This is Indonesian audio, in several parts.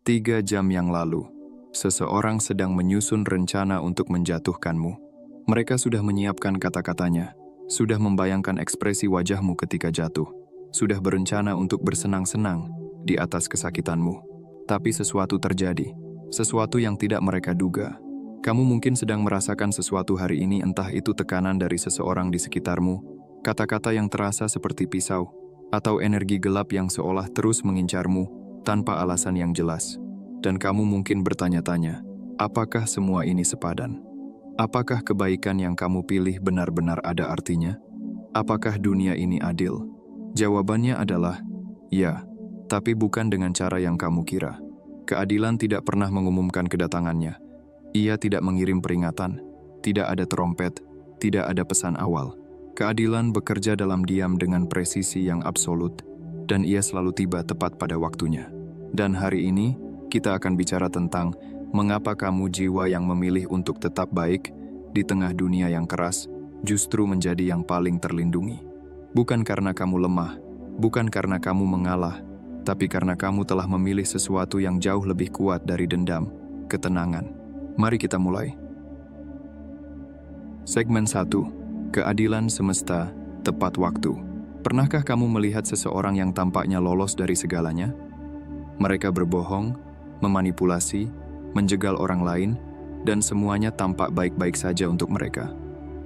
3 jam yang lalu, seseorang sedang menyusun rencana untuk menjatuhkanmu. Mereka sudah menyiapkan kata-katanya, sudah membayangkan ekspresi wajahmu ketika jatuh, sudah berencana untuk bersenang-senang di atas kesakitanmu. Tapi sesuatu terjadi, sesuatu yang tidak mereka duga. Kamu mungkin sedang merasakan sesuatu hari ini, entah itu tekanan dari seseorang di sekitarmu, kata-kata yang terasa seperti pisau, atau energi gelap yang seolah terus mengincarmu tanpa alasan yang jelas. Dan kamu mungkin bertanya-tanya, apakah semua ini sepadan? Apakah kebaikan yang kamu pilih benar-benar ada artinya? Apakah dunia ini adil? Jawabannya adalah, ya, tapi bukan dengan cara yang kamu kira. Keadilan tidak pernah mengumumkan kedatangannya. Ia tidak mengirim peringatan, tidak ada trompet, tidak ada pesan awal. Keadilan bekerja dalam diam dengan presisi yang absolut, dan ia selalu tiba tepat pada waktunya. Dan hari ini, kita akan bicara tentang mengapa kamu jiwa yang memilih untuk tetap baik di tengah dunia yang keras justru menjadi yang paling terlindungi. Bukan karena kamu lemah, bukan karena kamu mengalah, tapi karena kamu telah memilih sesuatu yang jauh lebih kuat dari dendam, ketenangan. Mari kita mulai. Segmen 1. Keadilan semesta, tepat waktu. Pernahkah kamu melihat seseorang yang tampaknya lolos dari segalanya? Mereka berbohong, memanipulasi, menjegal orang lain, dan semuanya tampak baik-baik saja untuk mereka.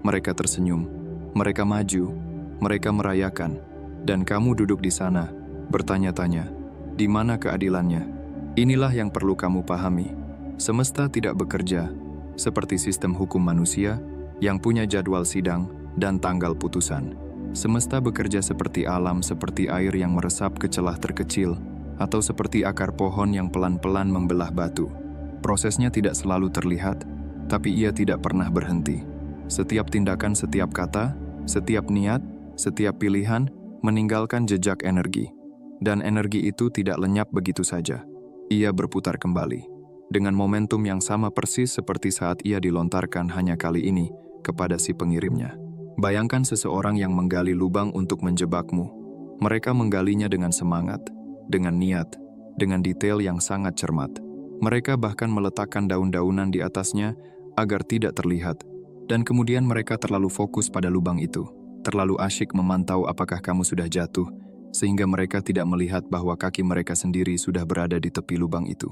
Mereka tersenyum, mereka maju, mereka merayakan, dan kamu duduk di sana, bertanya-tanya, di mana keadilannya? Inilah yang perlu kamu pahami. Semesta tidak bekerja seperti sistem hukum manusia yang punya jadwal sidang dan tanggal putusan. Semesta bekerja seperti alam, seperti air yang meresap ke celah terkecil, atau seperti akar pohon yang pelan-pelan membelah batu. Prosesnya tidak selalu terlihat, tapi ia tidak pernah berhenti. Setiap tindakan, setiap kata, setiap niat, setiap pilihan meninggalkan jejak energi. Dan energi itu tidak lenyap begitu saja. Ia berputar kembali, dengan momentum yang sama persis seperti saat ia dilontarkan hanya kali ini kepada si pengirimnya. Bayangkan seseorang yang menggali lubang untuk menjebakmu. Mereka menggalinya dengan semangat, dengan niat, dengan detail yang sangat cermat. Mereka bahkan meletakkan daun-daunan di atasnya agar tidak terlihat. Dan kemudian mereka terlalu fokus pada lubang itu, terlalu asyik memantau apakah kamu sudah jatuh, sehingga mereka tidak melihat bahwa kaki mereka sendiri sudah berada di tepi lubang itu.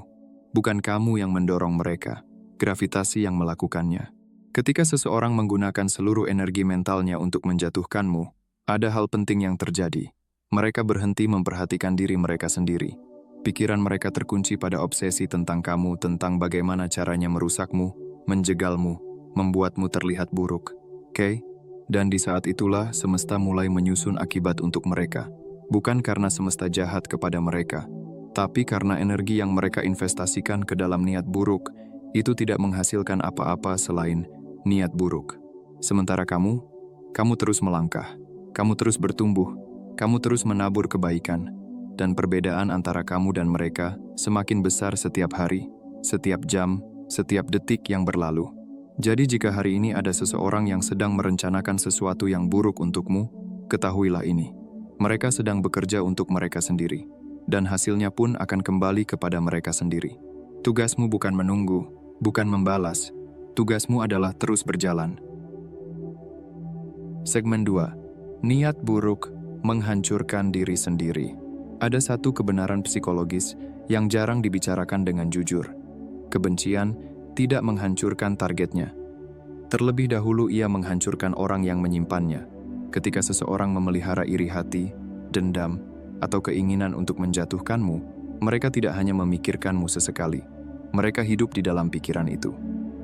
Bukan kamu yang mendorong mereka, gravitasi yang melakukannya. Ketika seseorang menggunakan seluruh energi mentalnya untuk menjatuhkanmu, ada hal penting yang terjadi. Mereka berhenti memperhatikan diri mereka sendiri. Pikiran mereka terkunci pada obsesi tentang kamu, tentang bagaimana caranya merusakmu, menjegalmu, membuatmu terlihat buruk. Oke? Dan di saat itulah semesta mulai menyusun akibat untuk mereka. Bukan karena semesta jahat kepada mereka, tapi karena energi yang mereka investasikan ke dalam niat buruk, itu tidak menghasilkan apa-apa selain niat buruk. Sementara kamu terus melangkah, kamu terus bertumbuh, kamu terus menabur kebaikan, dan perbedaan antara kamu dan mereka semakin besar setiap hari, setiap jam, setiap detik yang berlalu. Jadi jika hari ini ada seseorang yang sedang merencanakan sesuatu yang buruk untukmu, ketahuilah ini. Mereka sedang bekerja untuk mereka sendiri, dan hasilnya pun akan kembali kepada mereka sendiri. Tugasmu bukan menunggu, bukan membalas. Tugasmu adalah terus berjalan. Segmen 2. Niat buruk menghancurkan diri sendiri. Ada satu kebenaran psikologis yang jarang dibicarakan dengan jujur. Kebencian tidak menghancurkan targetnya. Terlebih dahulu ia menghancurkan orang yang menyimpannya. Ketika seseorang memelihara iri hati, dendam, atau keinginan untuk menjatuhkanmu, mereka tidak hanya memikirkanmu sesekali. Mereka hidup di dalam pikiran itu.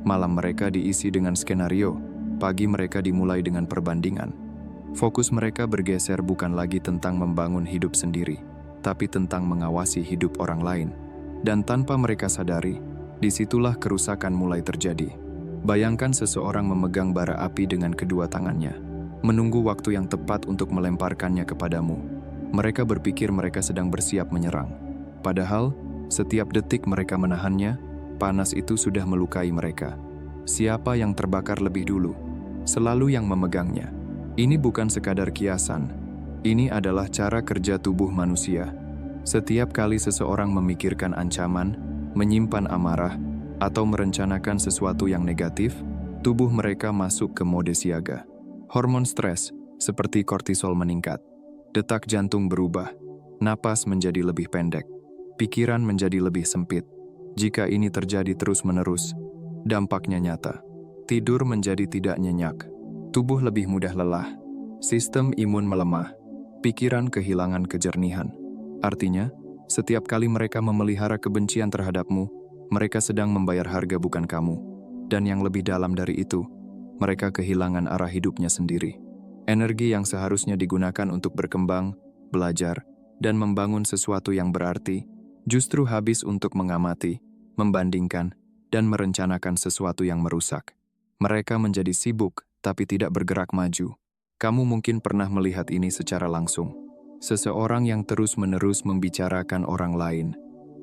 Malam mereka diisi dengan skenario, pagi mereka dimulai dengan perbandingan. Fokus mereka bergeser bukan lagi tentang membangun hidup sendiri, tapi tentang mengawasi hidup orang lain. Dan tanpa mereka sadari, disitulah kerusakan mulai terjadi. Bayangkan seseorang memegang bara api dengan kedua tangannya, menunggu waktu yang tepat untuk melemparkannya kepadamu. Mereka berpikir mereka sedang bersiap menyerang. Padahal, setiap detik mereka menahannya, panas itu sudah melukai mereka. Siapa yang terbakar lebih dulu? Selalu yang memegangnya. Ini bukan sekadar kiasan. Ini adalah cara kerja tubuh manusia. Setiap kali seseorang memikirkan ancaman, menyimpan amarah, atau merencanakan sesuatu yang negatif, tubuh mereka masuk ke mode siaga. Hormon stres, seperti kortisol meningkat. Detak jantung berubah, napas menjadi lebih pendek, pikiran menjadi lebih sempit. Jika ini terjadi terus-menerus, dampaknya nyata. Tidur menjadi tidak nyenyak, tubuh lebih mudah lelah, sistem imun melemah, pikiran kehilangan kejernihan. Artinya, setiap kali mereka memelihara kebencian terhadapmu, mereka sedang membayar harga bukan kamu. Dan yang lebih dalam dari itu, mereka kehilangan arah hidupnya sendiri. Energi yang seharusnya digunakan untuk berkembang, belajar, dan membangun sesuatu yang berarti, justru habis untuk mengamati, membandingkan, dan merencanakan sesuatu yang merusak. Mereka menjadi sibuk, tapi tidak bergerak maju. Kamu mungkin pernah melihat ini secara langsung. Seseorang yang terus-menerus membicarakan orang lain,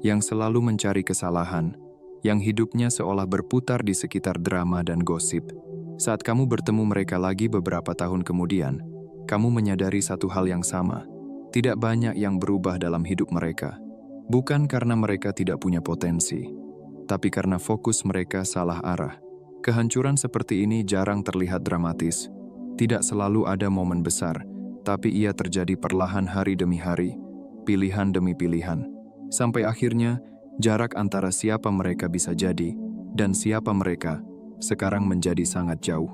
yang selalu mencari kesalahan, yang hidupnya seolah berputar di sekitar drama dan gosip. Saat kamu bertemu mereka lagi beberapa tahun kemudian, kamu menyadari satu hal yang sama. Tidak banyak yang berubah dalam hidup mereka. Bukan karena mereka tidak punya potensi, tapi karena fokus mereka salah arah. Kehancuran seperti ini jarang terlihat dramatis. Tidak selalu ada momen besar, tapi ia terjadi perlahan hari demi hari, pilihan demi pilihan. Sampai akhirnya, jarak antara siapa mereka bisa jadi dan siapa mereka sekarang menjadi sangat jauh.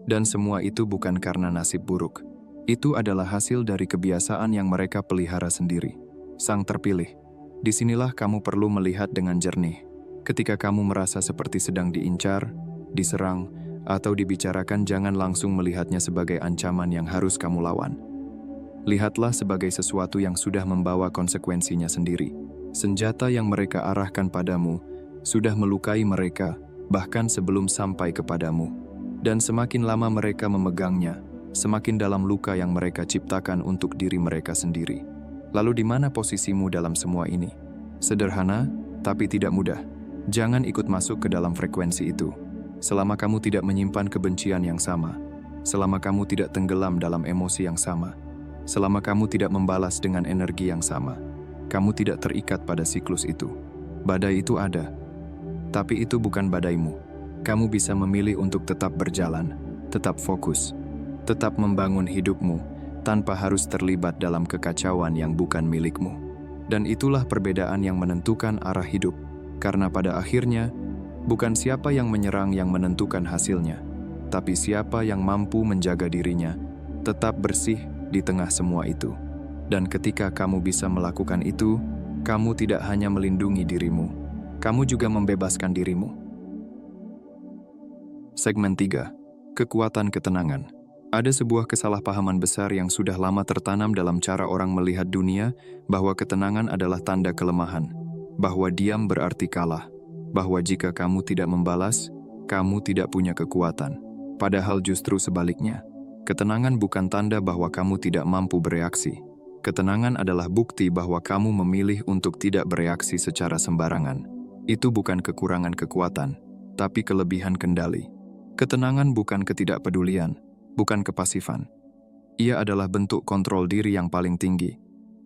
Dan semua itu bukan karena nasib buruk. Itu adalah hasil dari kebiasaan yang mereka pelihara sendiri. Sang terpilih. Disinilah kamu perlu melihat dengan jernih. Ketika kamu merasa seperti sedang diincar, diserang, atau dibicarakan, jangan langsung melihatnya sebagai ancaman yang harus kamu lawan. Lihatlah sebagai sesuatu yang sudah membawa konsekuensinya sendiri. Senjata yang mereka arahkan padamu sudah melukai mereka, bahkan sebelum sampai kepadamu. Dan semakin lama mereka memegangnya, semakin dalam luka yang mereka ciptakan untuk diri mereka sendiri. Lalu di mana posisimu dalam semua ini? Sederhana, tapi tidak mudah. Jangan ikut masuk ke dalam frekuensi itu. Selama kamu tidak menyimpan kebencian yang sama, selama kamu tidak tenggelam dalam emosi yang sama, selama kamu tidak membalas dengan energi yang sama, kamu tidak terikat pada siklus itu. Badai itu ada, tapi itu bukan badaimu. Kamu bisa memilih untuk tetap berjalan, tetap fokus, tetap membangun hidupmu, tanpa harus terlibat dalam kekacauan yang bukan milikmu. Dan itulah perbedaan yang menentukan arah hidup, karena pada akhirnya, bukan siapa yang menyerang yang menentukan hasilnya, tapi siapa yang mampu menjaga dirinya, tetap bersih di tengah semua itu. Dan ketika kamu bisa melakukan itu, kamu tidak hanya melindungi dirimu, kamu juga membebaskan dirimu. Segmen 3. Kekuatan ketenangan. Ada sebuah kesalahpahaman besar yang sudah lama tertanam dalam cara orang melihat dunia, bahwa ketenangan adalah tanda kelemahan, bahwa diam berarti kalah, bahwa jika kamu tidak membalas, kamu tidak punya kekuatan. Padahal justru sebaliknya, ketenangan bukan tanda bahwa kamu tidak mampu bereaksi. Ketenangan adalah bukti bahwa kamu memilih untuk tidak bereaksi secara sembarangan. Itu bukan kekurangan kekuatan, tapi kelebihan kendali. Ketenangan bukan ketidakpedulian, bukan kepasifan. Ia adalah bentuk kontrol diri yang paling tinggi.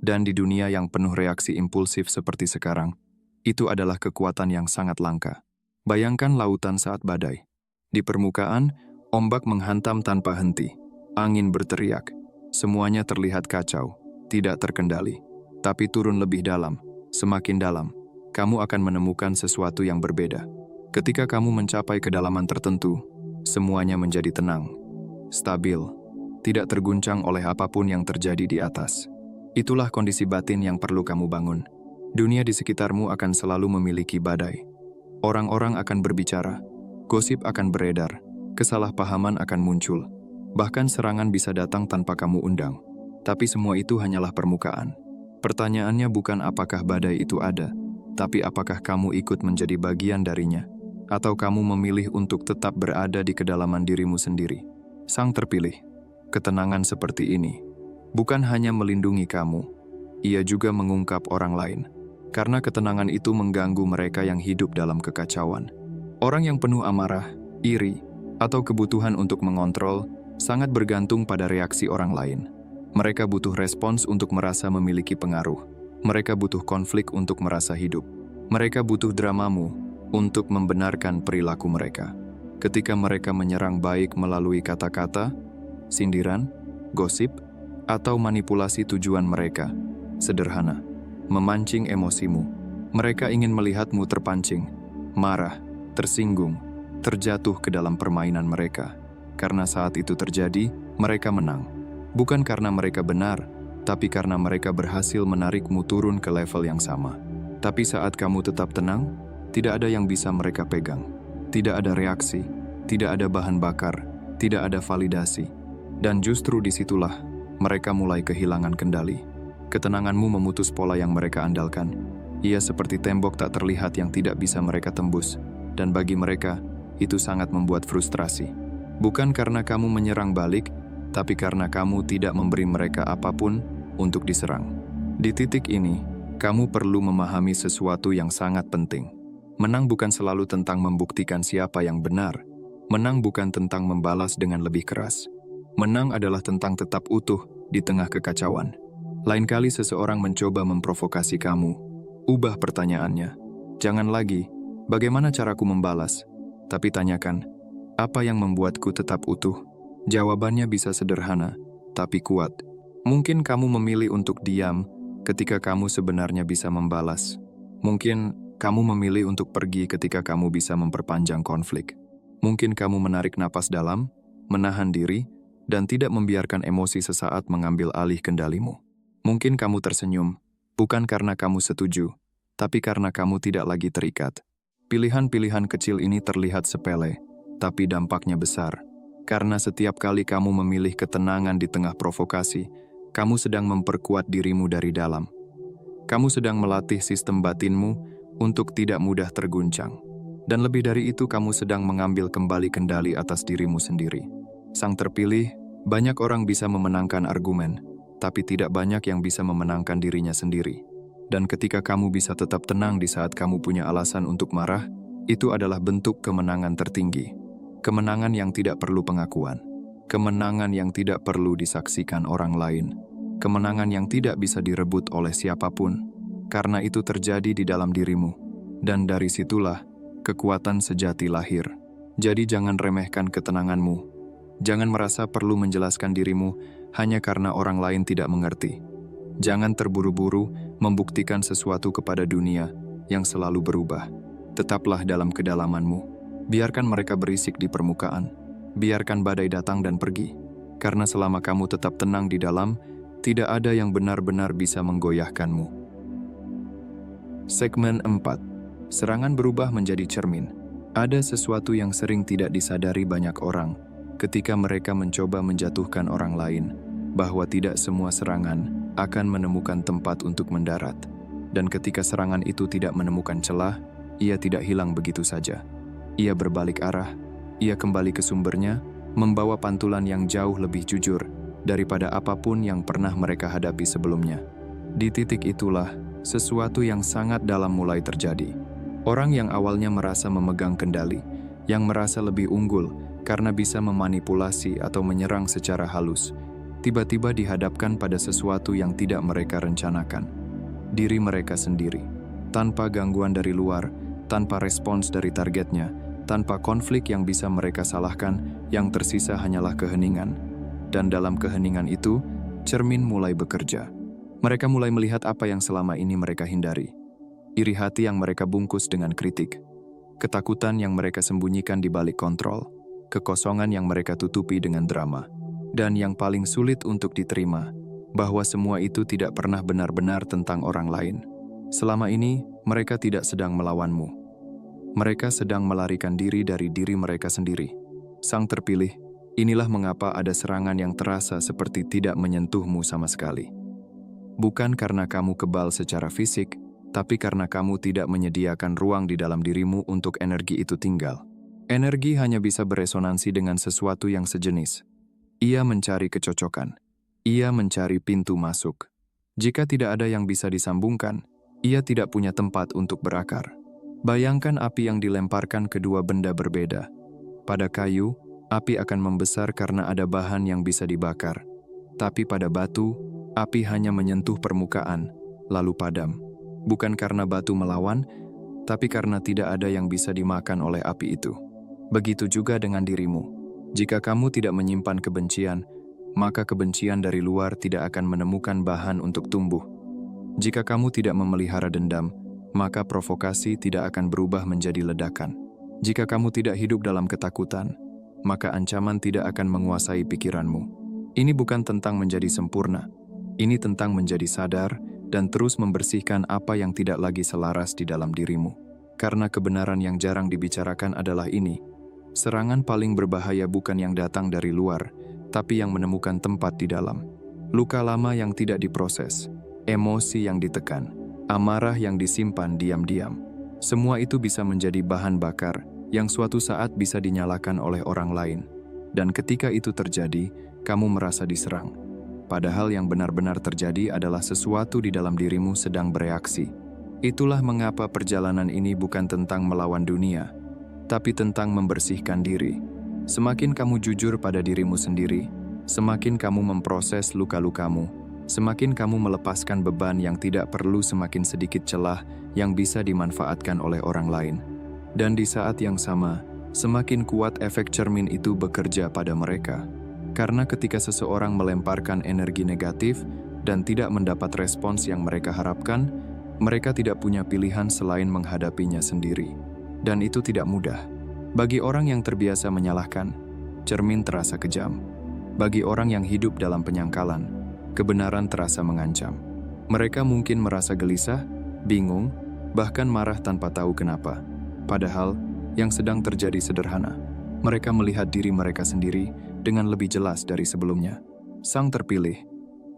Dan di dunia yang penuh reaksi impulsif seperti sekarang, itu adalah kekuatan yang sangat langka. Bayangkan lautan saat badai. Di permukaan, ombak menghantam tanpa henti. Angin berteriak. Semuanya terlihat kacau, tidak terkendali. Tapi turun lebih dalam, semakin dalam, kamu akan menemukan sesuatu yang berbeda. Ketika kamu mencapai kedalaman tertentu, semuanya menjadi tenang, stabil, tidak terguncang oleh apapun yang terjadi di atas. Itulah kondisi batin yang perlu kamu bangun. Dunia di sekitarmu akan selalu memiliki badai. Orang-orang akan berbicara, gosip akan beredar, kesalahpahaman akan muncul. Bahkan serangan bisa datang tanpa kamu undang. Tapi semua itu hanyalah permukaan. Pertanyaannya bukan apakah badai itu ada, tapi apakah kamu ikut menjadi bagian darinya, atau kamu memilih untuk tetap berada di kedalaman dirimu sendiri. Sang terpilih, ketenangan seperti ini, bukan hanya melindungi kamu, ia juga mengungkap orang lain. Karena ketenangan itu mengganggu mereka yang hidup dalam kekacauan. Orang yang penuh amarah, iri, atau kebutuhan untuk mengontrol, sangat bergantung pada reaksi orang lain. Mereka butuh respons untuk merasa memiliki pengaruh. Mereka butuh konflik untuk merasa hidup. Mereka butuh dramamu untuk membenarkan perilaku mereka. Ketika mereka menyerang baik melalui kata-kata, sindiran, gosip, atau manipulasi, tujuan mereka sederhana: memancing emosimu. Mereka ingin melihatmu terpancing, marah, tersinggung, terjatuh ke dalam permainan mereka. Karena saat itu terjadi, mereka menang. Bukan karena mereka benar, tapi karena mereka berhasil menarikmu turun ke level yang sama. Tapi saat kamu tetap tenang, tidak ada yang bisa mereka pegang. Tidak ada reaksi, tidak ada bahan bakar, tidak ada validasi. Dan justru disitulah mereka mulai kehilangan kendali. Ketenanganmu memutus pola yang mereka andalkan. Ia seperti tembok tak terlihat yang tidak bisa mereka tembus. Dan bagi mereka, itu sangat membuat frustrasi. Bukan karena kamu menyerang balik, tapi karena kamu tidak memberi mereka apapun untuk diserang. Di titik ini, kamu perlu memahami sesuatu yang sangat penting. Menang bukan selalu tentang membuktikan siapa yang benar. Menang bukan tentang membalas dengan lebih keras. Menang adalah tentang tetap utuh di tengah kekacauan. Lain kali seseorang mencoba memprovokasi kamu, ubah pertanyaannya. Jangan lagi, bagaimana caraku membalas? Tapi tanyakan, apa yang membuatku tetap utuh? Jawabannya bisa sederhana, tapi kuat. Mungkin kamu memilih untuk diam ketika kamu sebenarnya bisa membalas. Mungkin kamu memilih untuk pergi ketika kamu bisa memperpanjang konflik. Mungkin kamu menarik napas dalam, menahan diri, dan tidak membiarkan emosi sesaat mengambil alih kendalimu. Mungkin kamu tersenyum, bukan karena kamu setuju, tapi karena kamu tidak lagi terikat. Pilihan-pilihan kecil ini terlihat sepele, tapi dampaknya besar. Karena setiap kali kamu memilih ketenangan di tengah provokasi, kamu sedang memperkuat dirimu dari dalam. Kamu sedang melatih sistem batinmu untuk tidak mudah terguncang. Dan lebih dari itu, kamu sedang mengambil kembali kendali atas dirimu sendiri. Sang terpilih, banyak orang bisa memenangkan argumen, tapi tidak banyak yang bisa memenangkan dirinya sendiri. Dan ketika kamu bisa tetap tenang di saat kamu punya alasan untuk marah, itu adalah bentuk kemenangan tertinggi. Kemenangan yang tidak perlu pengakuan. Kemenangan yang tidak perlu disaksikan orang lain. Kemenangan yang tidak bisa direbut oleh siapapun. Karena itu terjadi di dalam dirimu. Dan dari situlah kekuatan sejati lahir. Jadi jangan remehkan ketenanganmu. Jangan merasa perlu menjelaskan dirimu hanya karena orang lain tidak mengerti. Jangan terburu-buru membuktikan sesuatu kepada dunia yang selalu berubah. Tetaplah dalam kedalamanmu. Biarkan mereka berisik di permukaan. Biarkan badai datang dan pergi. Karena selama kamu tetap tenang di dalam, tidak ada yang benar-benar bisa menggoyahkanmu. Segmen 4. Serangan berubah menjadi cermin. Ada sesuatu yang sering tidak disadari banyak orang ketika mereka mencoba menjatuhkan orang lain, bahwa tidak semua serangan akan menemukan tempat untuk mendarat. Dan ketika serangan itu tidak menemukan celah, ia tidak hilang begitu saja. Ia berbalik arah, ia kembali ke sumbernya, membawa pantulan yang jauh lebih jujur daripada apapun yang pernah mereka hadapi sebelumnya. Di titik itulah, sesuatu yang sangat dalam mulai terjadi. Orang yang awalnya merasa memegang kendali, yang merasa lebih unggul karena bisa memanipulasi atau menyerang secara halus, tiba-tiba dihadapkan pada sesuatu yang tidak mereka rencanakan. Diri mereka sendiri, tanpa gangguan dari luar, tanpa respons dari targetnya, tanpa konflik yang bisa mereka salahkan, yang tersisa hanyalah keheningan. Dan dalam keheningan itu, cermin mulai bekerja. Mereka mulai melihat apa yang selama ini mereka hindari. Iri hati yang mereka bungkus dengan kritik. Ketakutan yang mereka sembunyikan di balik kontrol. Kekosongan yang mereka tutupi dengan drama. Dan yang paling sulit untuk diterima, bahwa semua itu tidak pernah benar-benar tentang orang lain. Selama ini, mereka tidak sedang melawanmu. Mereka sedang melarikan diri dari diri mereka sendiri. Sang terpilih, inilah mengapa ada serangan yang terasa seperti tidak menyentuhmu sama sekali. Bukan karena kamu kebal secara fisik, tapi karena kamu tidak menyediakan ruang di dalam dirimu untuk energi itu tinggal. Energi hanya bisa beresonansi dengan sesuatu yang sejenis. Ia mencari kecocokan. Ia mencari pintu masuk. Jika tidak ada yang bisa disambungkan, ia tidak punya tempat untuk berakar. Bayangkan api yang dilemparkan kedua benda berbeda. Pada kayu, api akan membesar karena ada bahan yang bisa dibakar. Tapi pada batu, api hanya menyentuh permukaan, lalu padam. Bukan karena batu melawan, tapi karena tidak ada yang bisa dimakan oleh api itu. Begitu juga dengan dirimu. Jika kamu tidak menyimpan kebencian, maka kebencian dari luar tidak akan menemukan bahan untuk tumbuh. Jika kamu tidak memelihara dendam, maka provokasi tidak akan berubah menjadi ledakan. Jika kamu tidak hidup dalam ketakutan, maka ancaman tidak akan menguasai pikiranmu. Ini bukan tentang menjadi sempurna. Ini tentang menjadi sadar dan terus membersihkan apa yang tidak lagi selaras di dalam dirimu. Karena kebenaran yang jarang dibicarakan adalah ini. Serangan paling berbahaya bukan yang datang dari luar, tapi yang menemukan tempat di dalam. Luka lama yang tidak diproses, emosi yang ditekan, amarah yang disimpan diam-diam. Semua itu bisa menjadi bahan bakar yang suatu saat bisa dinyalakan oleh orang lain. Dan ketika itu terjadi, kamu merasa diserang. Padahal yang benar-benar terjadi adalah sesuatu di dalam dirimu sedang bereaksi. Itulah mengapa perjalanan ini bukan tentang melawan dunia, tapi tentang membersihkan diri. Semakin kamu jujur pada dirimu sendiri, semakin kamu memproses luka-lukamu, semakin kamu melepaskan beban yang tidak perlu, semakin sedikit celah yang bisa dimanfaatkan oleh orang lain. Dan di saat yang sama, semakin kuat efek cermin itu bekerja pada mereka. Karena ketika seseorang melemparkan energi negatif dan tidak mendapat respons yang mereka harapkan, mereka tidak punya pilihan selain menghadapinya sendiri. Dan itu tidak mudah. Bagi orang yang terbiasa menyalahkan, cermin terasa kejam. Bagi orang yang hidup dalam penyangkalan, kebenaran terasa mengancam. Mereka mungkin merasa gelisah, bingung, bahkan marah tanpa tahu kenapa. Padahal, yang sedang terjadi sederhana. Mereka melihat diri mereka sendiri dengan lebih jelas dari sebelumnya. Sang terpilih,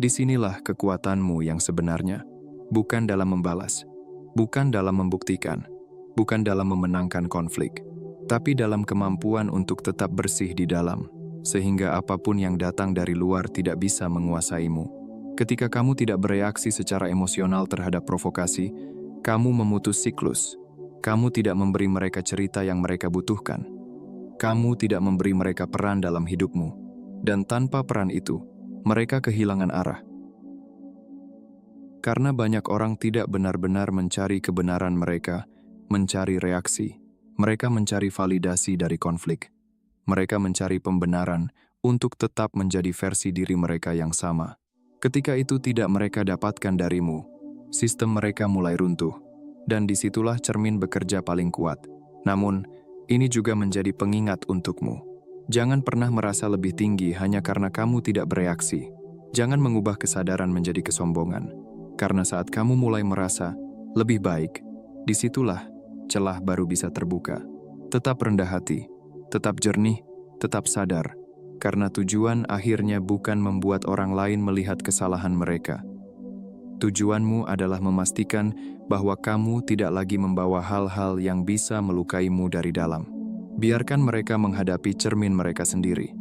disinilah kekuatanmu yang sebenarnya. Bukan dalam membalas, bukan dalam membuktikan, bukan dalam memenangkan konflik, tapi dalam kemampuan untuk tetap bersih di dalam, sehingga apapun yang datang dari luar tidak bisa menguasaimu. Ketika kamu tidak bereaksi secara emosional terhadap provokasi, kamu memutus siklus. Kamu tidak memberi mereka cerita yang mereka butuhkan. Kamu tidak memberi mereka peran dalam hidupmu. Dan tanpa peran itu, mereka kehilangan arah. Karena banyak orang tidak benar-benar mencari kebenaran mereka, mencari reaksi. Mereka mencari validasi dari konflik. Mereka mencari pembenaran untuk tetap menjadi versi diri mereka yang sama. Ketika itu tidak mereka dapatkan darimu, sistem mereka mulai runtuh. Dan disitulah cermin bekerja paling kuat. Namun, ini juga menjadi pengingat untukmu. Jangan pernah merasa lebih tinggi hanya karena kamu tidak bereaksi. Jangan mengubah kesadaran menjadi kesombongan. Karena saat kamu mulai merasa lebih baik, disitulah celah baru bisa terbuka. Tetap rendah hati, tetap jernih, tetap sadar. Karena tujuan akhirnya bukan membuat orang lain melihat kesalahan mereka. Tujuanmu adalah memastikan bahwa kamu tidak lagi membawa hal-hal yang bisa melukaimu dari dalam. Biarkan mereka menghadapi cermin mereka sendiri.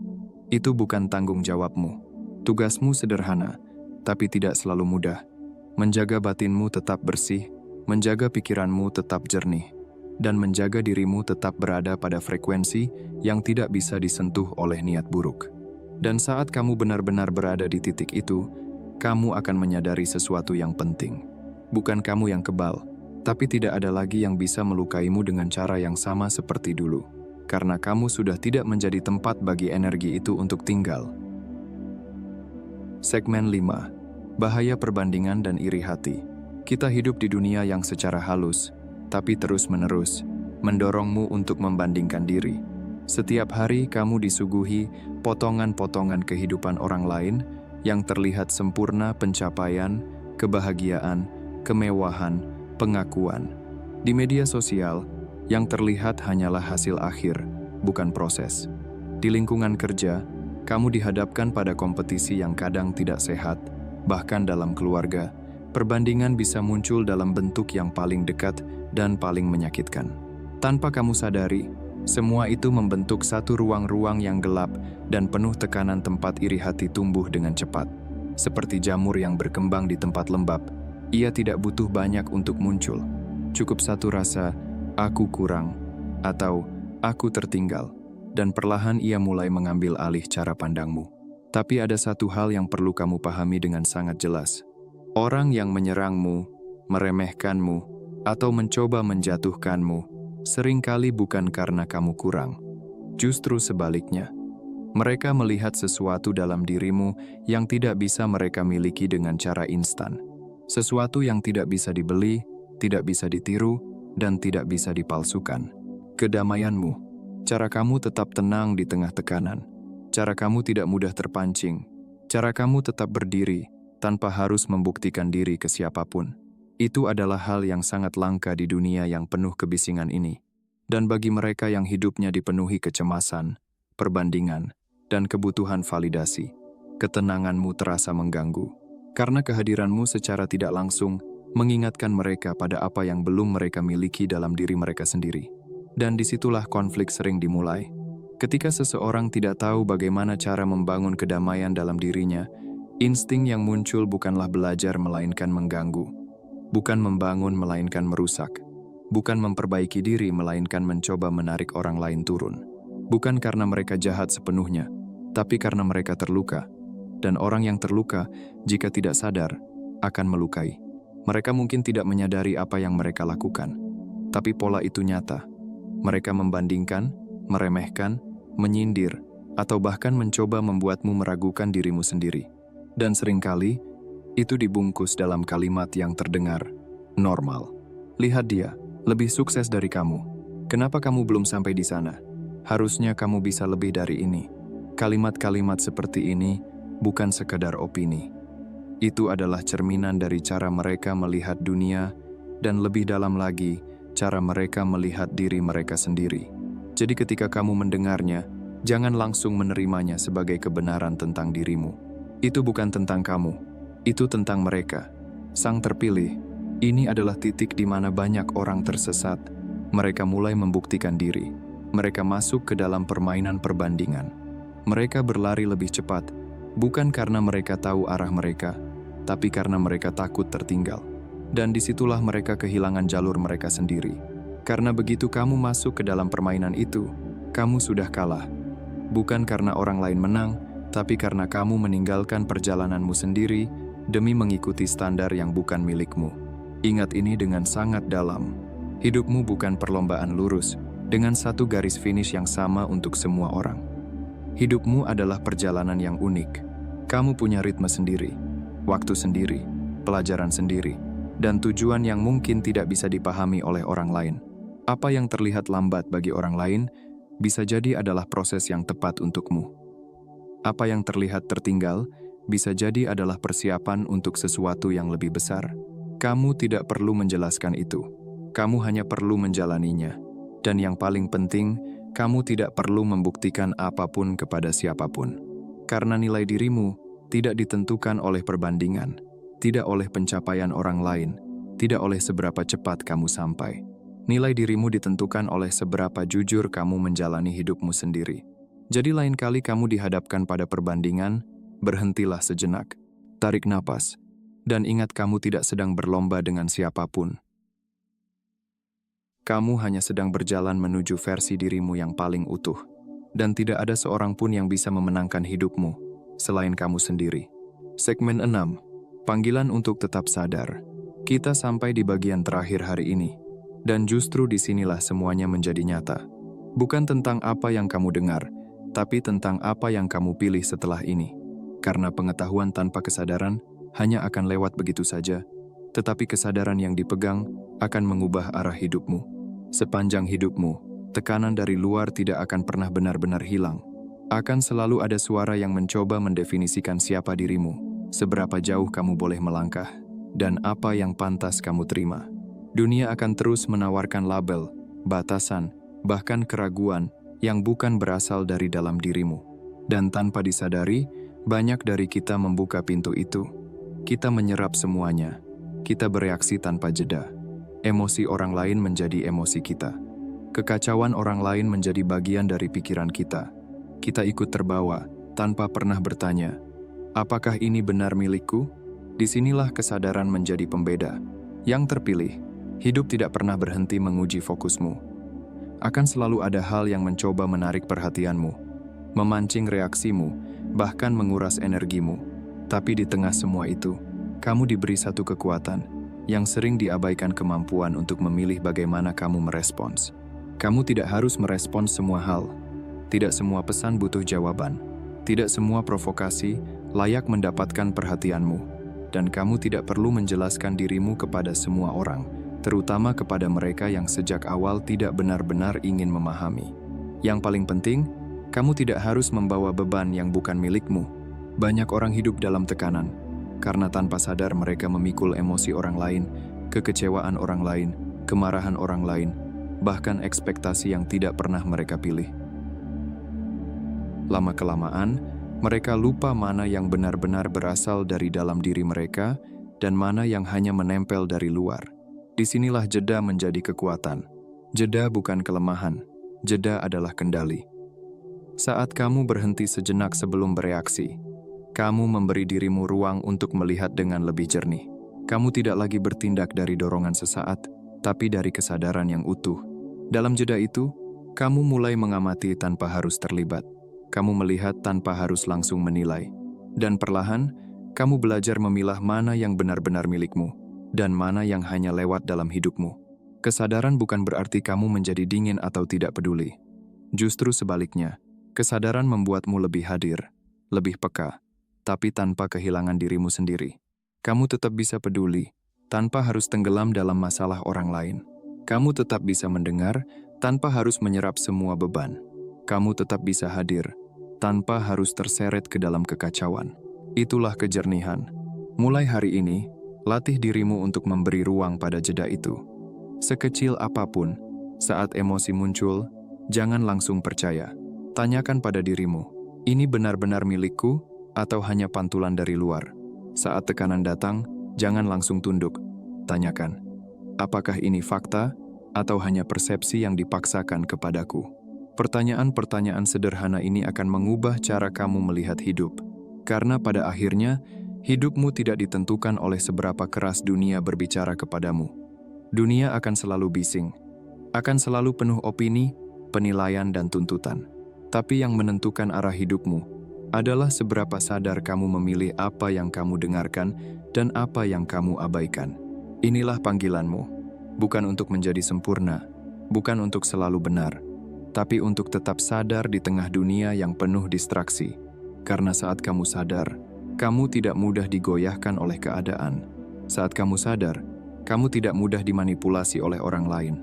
Itu bukan tanggung jawabmu. Tugasmu sederhana, tapi tidak selalu mudah. Menjaga batinmu tetap bersih, menjaga pikiranmu tetap jernih, dan menjaga dirimu tetap berada pada frekuensi yang tidak bisa disentuh oleh niat buruk. Dan saat kamu benar-benar berada di titik itu, kamu akan menyadari sesuatu yang penting. Bukan kamu yang kebal, tapi tidak ada lagi yang bisa melukaimu dengan cara yang sama seperti dulu. Karena kamu sudah tidak menjadi tempat bagi energi itu untuk tinggal. Segmen 5. Bahaya perbandingan dan iri hati. Kita hidup di dunia yang secara halus, tapi terus-menerus, mendorongmu untuk membandingkan diri. Setiap hari kamu disuguhi potongan-potongan kehidupan orang lain yang terlihat sempurna, pencapaian, kebahagiaan, kemewahan, pengakuan. Di media sosial, yang terlihat hanyalah hasil akhir, bukan proses. Di lingkungan kerja, kamu dihadapkan pada kompetisi yang kadang tidak sehat. Bahkan dalam keluarga, perbandingan bisa muncul dalam bentuk yang paling dekat dan paling menyakitkan. Tanpa kamu sadari, semua itu membentuk satu ruang-ruang yang gelap dan penuh tekanan tempat iri hati tumbuh dengan cepat. Seperti jamur yang berkembang di tempat lembab, ia tidak butuh banyak untuk muncul. Cukup satu rasa, aku kurang, atau aku tertinggal, dan perlahan ia mulai mengambil alih cara pandangmu. Tapi ada satu hal yang perlu kamu pahami dengan sangat jelas. Orang yang menyerangmu, meremehkanmu, atau mencoba menjatuhkanmu, seringkali bukan karena kamu kurang. Justru sebaliknya, mereka melihat sesuatu dalam dirimu yang tidak bisa mereka miliki dengan cara instan. Sesuatu yang tidak bisa dibeli, tidak bisa ditiru, dan tidak bisa dipalsukan. Kedamaianmu, cara kamu tetap tenang di tengah tekanan, cara kamu tidak mudah terpancing, cara kamu tetap berdiri tanpa harus membuktikan diri ke siapapun. Itu adalah hal yang sangat langka di dunia yang penuh kebisingan ini. Dan bagi mereka yang hidupnya dipenuhi kecemasan, perbandingan, dan kebutuhan validasi, ketenanganmu terasa mengganggu. Karena kehadiranmu secara tidak langsung mengingatkan mereka pada apa yang belum mereka miliki dalam diri mereka sendiri. Dan disitulah konflik sering dimulai. Ketika seseorang tidak tahu bagaimana cara membangun kedamaian dalam dirinya, insting yang muncul bukanlah belajar melainkan mengganggu. Bukan membangun melainkan merusak. Bukan memperbaiki diri melainkan mencoba menarik orang lain turun. Bukan karena mereka jahat sepenuhnya, tapi karena mereka terluka. Dan orang yang terluka, jika tidak sadar, akan melukai. Mereka mungkin tidak menyadari apa yang mereka lakukan. Tapi pola itu nyata. Mereka membandingkan, meremehkan, menyindir, atau bahkan mencoba membuatmu meragukan dirimu sendiri. Dan seringkali, itu dibungkus dalam kalimat yang terdengar, normal. Lihat dia, lebih sukses dari kamu. Kenapa kamu belum sampai di sana? Harusnya kamu bisa lebih dari ini. Kalimat-kalimat seperti ini bukan sekadar opini. Itu adalah cerminan dari cara mereka melihat dunia dan lebih dalam lagi, cara mereka melihat diri mereka sendiri. Jadi ketika kamu mendengarnya, jangan langsung menerimanya sebagai kebenaran tentang dirimu. Itu bukan tentang kamu. Itu tentang mereka, sang terpilih. Ini adalah titik di mana banyak orang tersesat. Mereka mulai membuktikan diri. Mereka masuk ke dalam permainan perbandingan. Mereka berlari lebih cepat, bukan karena mereka tahu arah mereka, tapi karena mereka takut tertinggal. Dan disitulah mereka kehilangan jalur mereka sendiri. Karena begitu kamu masuk ke dalam permainan itu, kamu sudah kalah. Bukan karena orang lain menang, tapi karena kamu meninggalkan perjalananmu sendiri demi mengikuti standar yang bukan milikmu. Ingat ini dengan sangat dalam. Hidupmu bukan perlombaan lurus, dengan satu garis finish yang sama untuk semua orang. Hidupmu adalah perjalanan yang unik. Kamu punya ritme sendiri, waktu sendiri, pelajaran sendiri, dan tujuan yang mungkin tidak bisa dipahami oleh orang lain. Apa yang terlihat lambat bagi orang lain, bisa jadi adalah proses yang tepat untukmu. Apa yang terlihat tertinggal, bisa jadi adalah persiapan untuk sesuatu yang lebih besar. Kamu tidak perlu menjelaskan itu. Kamu hanya perlu menjalaninya. Dan yang paling penting, kamu tidak perlu membuktikan apapun kepada siapapun. Karena nilai dirimu tidak ditentukan oleh perbandingan, tidak oleh pencapaian orang lain, tidak oleh seberapa cepat kamu sampai. Nilai dirimu ditentukan oleh seberapa jujur kamu menjalani hidupmu sendiri. Jadi lain kali kamu dihadapkan pada perbandingan, berhentilah sejenak, tarik napas, dan ingat kamu tidak sedang berlomba dengan siapapun. Kamu hanya sedang berjalan menuju versi dirimu yang paling utuh, dan tidak ada seorang pun yang bisa memenangkan hidupmu selain kamu sendiri. Segmen 6, panggilan untuk tetap sadar. Kita sampai di bagian terakhir hari ini, dan justru disinilah semuanya menjadi nyata. Bukan tentang apa yang kamu dengar, tapi tentang apa yang kamu pilih setelah ini. Karena pengetahuan tanpa kesadaran hanya akan lewat begitu saja, tetapi kesadaran yang dipegang akan mengubah arah hidupmu. Sepanjang hidupmu, tekanan dari luar tidak akan pernah benar-benar hilang. Akan selalu ada suara yang mencoba mendefinisikan siapa dirimu, seberapa jauh kamu boleh melangkah, dan apa yang pantas kamu terima. Dunia akan terus menawarkan label, batasan, bahkan keraguan yang bukan berasal dari dalam dirimu. Dan tanpa disadari, banyak dari kita membuka pintu itu. Kita menyerap semuanya. Kita bereaksi tanpa jeda. Emosi orang lain menjadi emosi kita. Kekacauan orang lain menjadi bagian dari pikiran kita. Kita ikut terbawa, tanpa pernah bertanya, apakah ini benar milikku? Disinilah kesadaran menjadi pembeda. Yang terpilih, hidup tidak pernah berhenti menguji fokusmu. Akan selalu ada hal yang mencoba menarik perhatianmu, memancing reaksimu, bahkan menguras energimu. Tapi di tengah semua itu, kamu diberi satu kekuatan, yang sering diabaikan kemampuan untuk memilih bagaimana kamu merespons. Kamu tidak harus merespons semua hal. Tidak semua pesan butuh jawaban. Tidak semua provokasi layak mendapatkan perhatianmu. Dan kamu tidak perlu menjelaskan dirimu kepada semua orang, terutama kepada mereka yang sejak awal tidak benar-benar ingin memahami. Yang paling penting, kamu tidak harus membawa beban yang bukan milikmu. Banyak orang hidup dalam tekanan, karena tanpa sadar mereka memikul emosi orang lain, kekecewaan orang lain, kemarahan orang lain, bahkan ekspektasi yang tidak pernah mereka pilih. Lama-kelamaan, mereka lupa mana yang benar-benar berasal dari dalam diri mereka dan mana yang hanya menempel dari luar. Disinilah jeda menjadi kekuatan. Jeda bukan kelemahan, jeda adalah kendali. Saat kamu berhenti sejenak sebelum bereaksi, kamu memberi dirimu ruang untuk melihat dengan lebih jernih. Kamu tidak lagi bertindak dari dorongan sesaat, tapi dari kesadaran yang utuh. Dalam jeda itu, kamu mulai mengamati tanpa harus terlibat. Kamu melihat tanpa harus langsung menilai. Dan perlahan, kamu belajar memilah mana yang benar-benar milikmu, dan mana yang hanya lewat dalam hidupmu. Kesadaran bukan berarti kamu menjadi dingin atau tidak peduli. Justru sebaliknya, kesadaran membuatmu lebih hadir, lebih peka, tapi tanpa kehilangan dirimu sendiri. Kamu tetap bisa peduli, tanpa harus tenggelam dalam masalah orang lain. Kamu tetap bisa mendengar, tanpa harus menyerap semua beban. Kamu tetap bisa hadir, tanpa harus terseret ke dalam kekacauan. Itulah kejernihan. Mulai hari ini, latih dirimu untuk memberi ruang pada jeda itu. Sekecil apapun, saat emosi muncul, jangan langsung percaya. Tanyakan pada dirimu, ini benar-benar milikku atau hanya pantulan dari luar? Saat tekanan datang, jangan langsung tunduk. Tanyakan, apakah ini fakta atau hanya persepsi yang dipaksakan kepadaku? Pertanyaan-pertanyaan sederhana ini akan mengubah cara kamu melihat hidup. Karena pada akhirnya, hidupmu tidak ditentukan oleh seberapa keras dunia berbicara kepadamu. Dunia akan selalu bising, akan selalu penuh opini, penilaian, dan tuntutan. Tapi yang menentukan arah hidupmu adalah seberapa sadar kamu memilih apa yang kamu dengarkan dan apa yang kamu abaikan. Inilah panggilanmu, bukan untuk menjadi sempurna, bukan untuk selalu benar, tapi untuk tetap sadar di tengah dunia yang penuh distraksi. Karena saat kamu sadar, kamu tidak mudah digoyahkan oleh keadaan. Saat kamu sadar, kamu tidak mudah dimanipulasi oleh orang lain.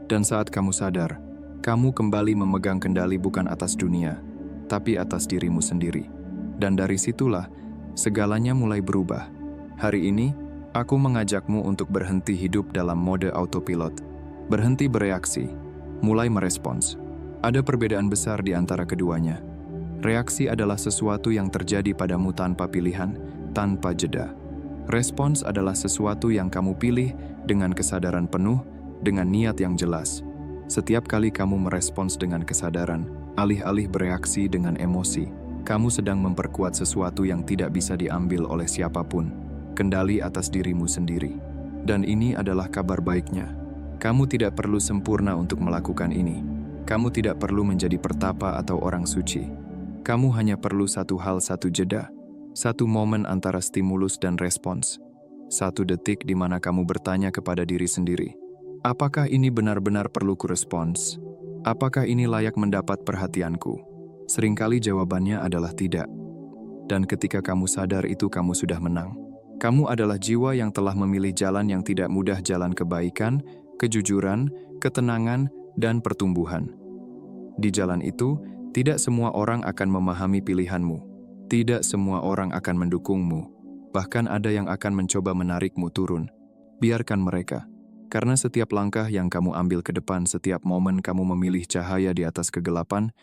Dan saat kamu sadar, kamu kembali memegang kendali bukan atas dunia, tapi atas dirimu sendiri. Dan dari situlah, segalanya mulai berubah. Hari ini, aku mengajakmu untuk berhenti hidup dalam mode autopilot. Berhenti bereaksi, mulai merespons. Ada perbedaan besar di antara keduanya. Reaksi adalah sesuatu yang terjadi padamu tanpa pilihan, tanpa jeda. Respons adalah sesuatu yang kamu pilih dengan kesadaran penuh, dengan niat yang jelas. Setiap kali kamu merespons dengan kesadaran, alih-alih bereaksi dengan emosi, kamu sedang memperkuat sesuatu yang tidak bisa diambil oleh siapapun, kendali atas dirimu sendiri. Dan ini adalah kabar baiknya. Kamu tidak perlu sempurna untuk melakukan ini. Kamu tidak perlu menjadi pertapa atau orang suci. Kamu hanya perlu satu hal, satu jeda. Satu momen antara stimulus dan respons. Satu detik di mana kamu bertanya kepada diri sendiri, apakah ini benar-benar perlu kurespons? Apakah ini layak mendapat perhatianku? Seringkali jawabannya adalah tidak. Dan ketika kamu sadar itu, kamu sudah menang. Kamu adalah jiwa yang telah memilih jalan yang tidak mudah, jalan kebaikan, kejujuran, ketenangan, dan pertumbuhan. Di jalan itu, tidak semua orang akan memahami pilihanmu. Tidak semua orang akan mendukungmu. Bahkan ada yang akan mencoba menarikmu turun. Biarkan mereka. Karena setiap langkah yang kamu ambil ke depan, setiap momen kamu memilih cahaya di atas kegelapan,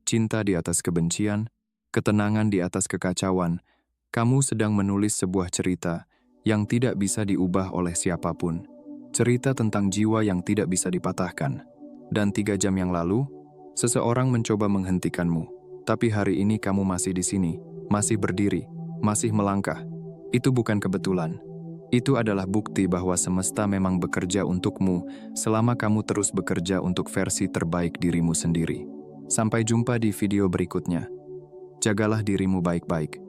cinta di atas kebencian, ketenangan di atas kekacauan, kamu sedang menulis sebuah cerita yang tidak bisa diubah oleh siapapun. Cerita tentang jiwa yang tidak bisa dipatahkan. Dan 3 jam yang lalu, seseorang mencoba menghentikanmu. Tapi hari ini kamu masih di sini, masih berdiri, masih melangkah. Itu bukan kebetulan. Itu adalah bukti bahwa semesta memang bekerja untukmu selama kamu terus bekerja untuk versi terbaik dirimu sendiri. Sampai jumpa di video berikutnya. Jagalah dirimu baik-baik.